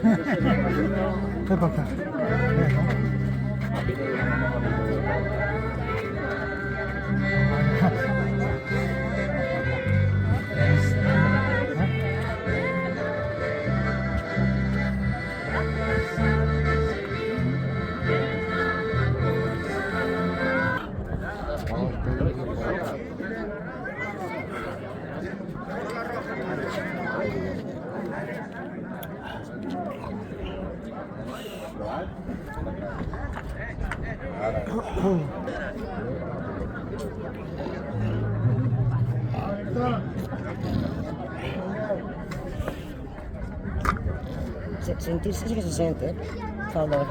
Ven para acá. Sentirse sí que se siente, fa olor.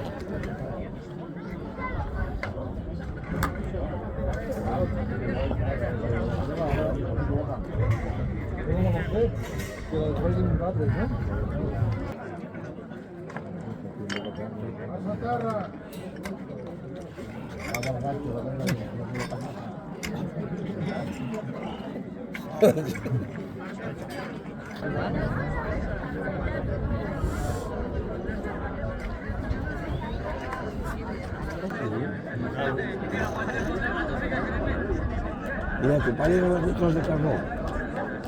Mira, tu padre de los litros de carbón.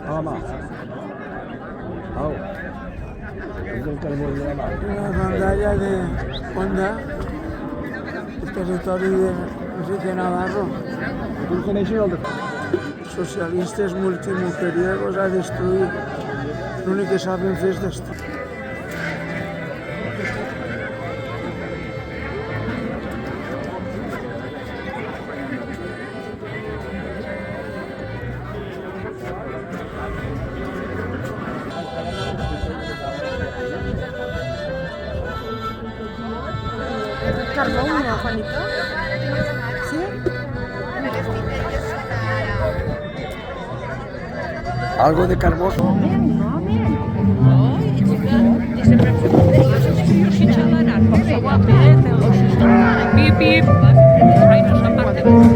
Nada más. Au. Es el carbón de la mano. Una pantalla de Honda, el territori de, no sé, de Navarro. Tu coneixes el de... Socialistes multimujeriegos a destruir. L'únic que saben fer és destruir. Carbón, ¿no, Juanito? ¿Sí? Algo de carbón. Pip, pip. Ahí nos aparte.